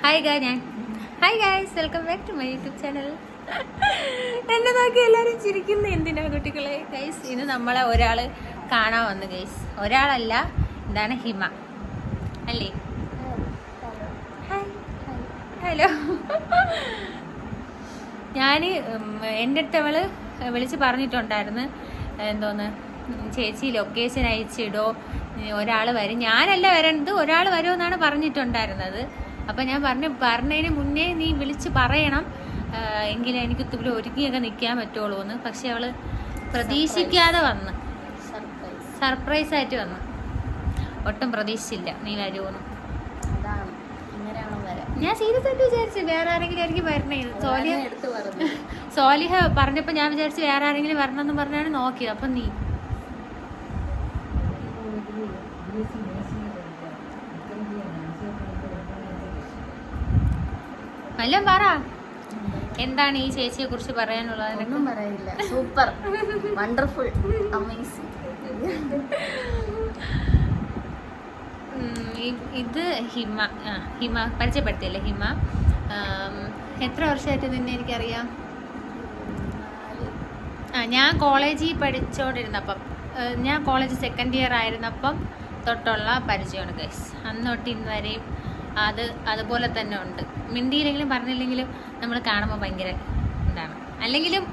Hi guys, welcome back to my YouTube channel. എന്നെ നോക്കി എല്ലാവരും ചിരിക്കുന്നു എന്തിനാ കുട്ടികളെ. ഗൈസ്, ഇന്ന് നമ്മളെ ഒരാൾ കാണാൻ വന്നു ഗൈസ്. ഒരാളല്ല, ഇതാണ് ഹിമ അല്ലേ? ഹലോ. ഞാൻ എൻ്റെ അടുത്ത് അവള് വിളിച്ച് പറഞ്ഞിട്ടുണ്ടായിരുന്നു, എന്തോന്ന് ചേച്ചി ലൊക്കേഷൻ അയച്ചിടോ, ഒരാൾ വരും. ഞാനല്ല വരേണ്ടത്, ഒരാൾ വരുമെന്നാണ് പറഞ്ഞിട്ടുണ്ടായിരുന്നത്. അപ്പം ഞാൻ പറഞ്ഞതിന് മുന്നേ നീ വിളിച്ച് പറയണം, എങ്കിലും എനിക്ക് ഇവിടെ ഒരുങ്ങിയൊക്കെ നിൽക്കാൻ പറ്റുള്ളൂ എന്ന്. പക്ഷെ അവള് പ്രതീക്ഷിക്കാതെ വന്ന്, സർപ്രൈസ് ആയിട്ട് വന്നു. ഒട്ടും പ്രതീക്ഷിച്ചില്ല നീ വരുമെന്ന്. ഞാൻ സീരിയസ് ആയിട്ട് വിചാരിച്ചു വേറെ ആരെങ്കിലും ആയിരിക്കും വരണേ. സോലിഹ പറഞ്ഞപ്പോൾ ഞാൻ വിചാരിച്ചു വേറെ ആരെങ്കിലും വരണമെന്ന് പറഞ്ഞാണ് നോക്കിയത്. അപ്പം നീ എല്ലാം പറ, എന്താണ് ഈ ചേച്ചിയെ കുറിച്ച് പറയാനുള്ളത്? ഒന്നും പറയില്ല, സൂപ്പർ, വണ്ടർഫുൾ, അമേസിംഗ്. ഇത് ഹിമ പരിചയപ്പെടുത്തിയല്ലേ? ഹിമ എത്ര വർഷമായിട്ട് നിന്നെ എനിക്കറിയാം? ഞാൻ കോളേജിൽ പഠിച്ചുകൊണ്ടിരുന്നപ്പം, ഞാൻ കോളേജ് സെക്കൻഡ് ഇയർ ആയിരുന്നപ്പം തൊട്ടുള്ള പരിചയമാണ് ഗൈസ്. അന്ന് തൊട്ട് ഇന്ന് വരെയും അതുപോലെ തന്നെ ഉണ്ട്. മിണ്ടിയില്ലെങ്കിലും പറഞ്ഞില്ലെങ്കിലും നമ്മൾ കാണുമ്പോൾ ഭയങ്കര എന്താണ്. അല്ലെങ്കിലും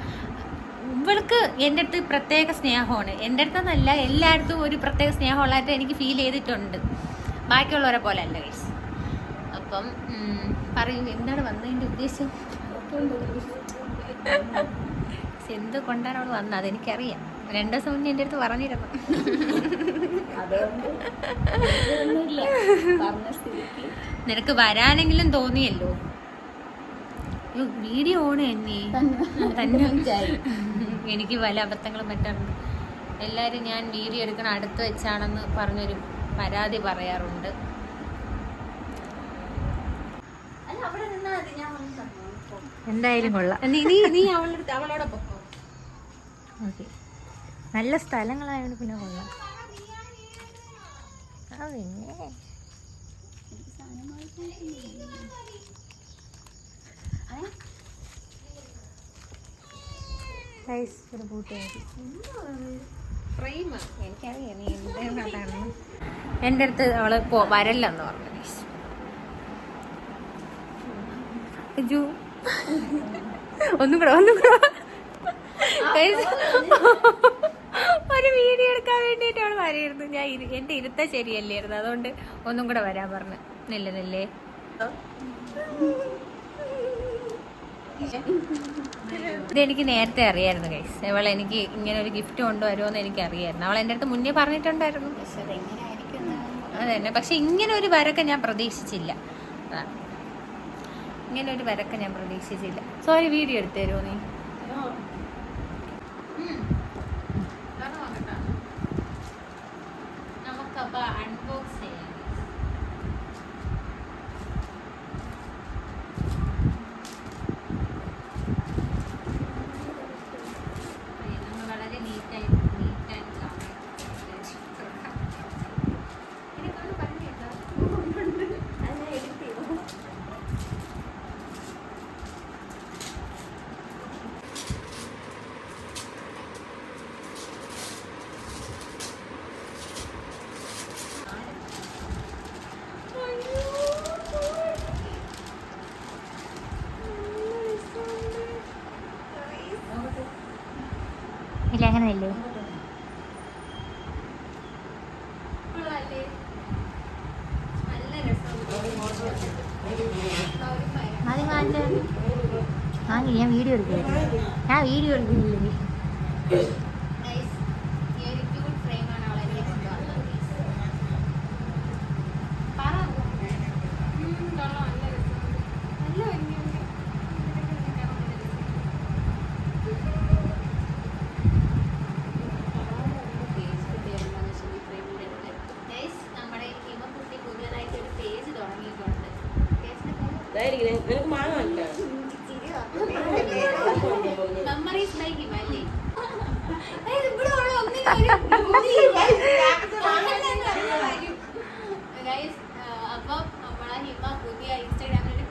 ഇവൾക്ക് എൻ്റെ അടുത്ത് പ്രത്യേക സ്നേഹമാണ്. എൻ്റെ അടുത്തെന്നല്ല, എല്ലായിടത്തും ഒരു പ്രത്യേക സ്നേഹമുള്ളതായിട്ട് എനിക്ക് ഫീൽ ചെയ്തിട്ടുണ്ട്, ബാക്കിയുള്ളവരെ പോലെ അല്ല ഗൈസ്. അപ്പം പറയൂ, എന്താണ് വന്നതിൻ്റെ ഉദ്ദേശം? എന്ത് കൊണ്ടാണ് അവൾ വന്നത് അതെനിക്കറിയാം. 2 ദിവസം മുന്നേ എൻ്റെ അടുത്ത് പറഞ്ഞിരുന്നു. നിനക്ക് വരാനെങ്കിലും തോന്നിയല്ലോ. വീഡിയോ ഓണ് തന്നെ. എനിക്ക് പല അബദ്ധങ്ങളും പറ്റാറുണ്ട്. എല്ലാവരും ഞാൻ വീഡിയോ എടുക്കണം അടുത്ത് വെച്ചാണെന്ന് പറഞ്ഞൊരു പരാതി പറയാറുണ്ട്. എന്തായാലും കൊള്ളാം. നീ അവളോടെ പൊക്കോ. ഓക്കെ, നല്ല സ്ഥലങ്ങളായതുകൊണ്ട് പിന്നെ കൊള്ളാം. പിന്നെ എനിക്കറിയാം നീ എന്താണ്. എൻ്റെ അടുത്ത് അവള് വരല്ലെന്ന് പറഞ്ഞു. ഒന്നും കൂടെ ഒരു വീഡിയോ എടുക്കാൻ വേണ്ടിയിട്ട് അവൾ വരായിരുന്നു. ഞാൻ എൻ്റെ ഇരുത്ത ശരിയല്ലായിരുന്നു, അതുകൊണ്ട് ഒന്നും കൂടെ വരാൻ പറഞ്ഞു. നെല്ലേ ഇതെനിക്ക് നേരത്തെ അറിയായിരുന്നു ഗൈസ്. അവൾ എനിക്ക് ഇങ്ങനെ ഒരു ഗിഫ്റ്റ് കൊണ്ടുവരുമെന്ന് എനിക്ക് അറിയായിരുന്നു. അവൾ എൻ്റെ അടുത്ത് മുന്നേ പറഞ്ഞിട്ടുണ്ടായിരുന്നു. അതന്നെ, പക്ഷെ ഇങ്ങനെ ഒരു വരൊക്കെ ഞാൻ പ്രതീക്ഷിച്ചില്ല. സോറി, വീഡിയോ എടുത്തു തരുമോ നീ? നമുക്കപ്പോ അൺബോക്സ് ചെയ്യാം. വളരെ നീറ്റായി ഇല്ല, അങ്ങനെയല്ലേ? ഞാൻ വീഡിയോ എടുക്കുന്നില്ലേ? മെമ്മറീസ് ബൈ ഹിമ അല്ലേ? അപ്പം നമ്മളെ ഹിമ പുതിയ ഇൻസ്റ്റാഗ്രാമിലൊരു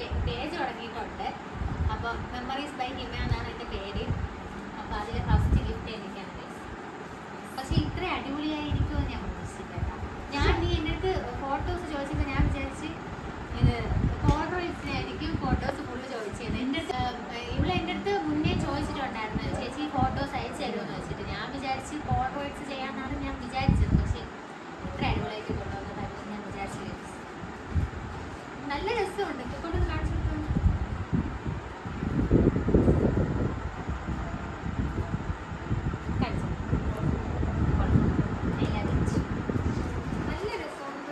ഇതൊക്കെ കൊണ്ട് കാണിച്ചു കൊടുക്കാം. കാണിച്ചു. I love it. നല്ല രസമുണ്ട്.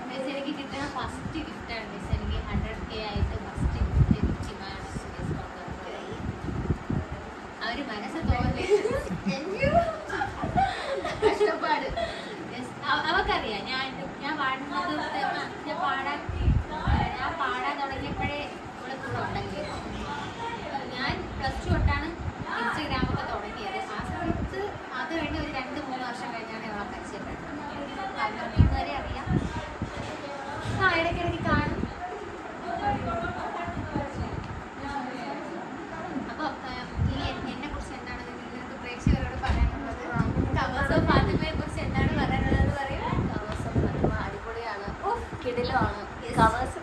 Guys, എനിക്ക് കിട്ടുന്ന ഫസ്റ്റ് ഗിഫ്റ്റാണ് മിസ്. എനിക്ക് 100K ആയിട്ട് ഫസ്റ്റ് ഗിഫ്റ്റ് അവര് മനസ്സ് തോന്നി കഷ്ടപ്പാട്. അവക്കറിയാം ഞാൻ പാടുന്നത് ഞാൻ പാടാൻ തുടങ്ങിയപ്പോഴേ ഇവിടെ കൂടെ ഉണ്ടെങ്കിൽ ഞാൻ +2 തൊട്ടാണ് ഇൻസ്റ്റഗ്രാമൊക്കെ തുടങ്ങിയത്. ആ സമയത്ത് അത് കഴിഞ്ഞ് ഒരു 2-3 വർഷം കഴിഞ്ഞാണ് ഞങ്ങളെ പരിചയപ്പെട്ടത്. അവർക്ക് ഇതുവരെ അറിയാം. ഇടയ്ക്കിടയ്ക്ക് കാണും. അപ്പോൾ ഇനി എന്നെ കുറിച്ച് എന്താണ് നിങ്ങൾക്ക് പ്രേക്ഷകരോട് പറയാനുള്ളത്? കമേഴ്സ് ഓഫ് ഫാത്തിമയെ കുറിച്ച് എന്താണ് പറയാനുള്ളത് പറയും. കവേഴ്സ് ഓഫ് ഫാത്തിമ അടിപൊളിയാണ്, കിടിലമാണ്. കവേഴ്സ്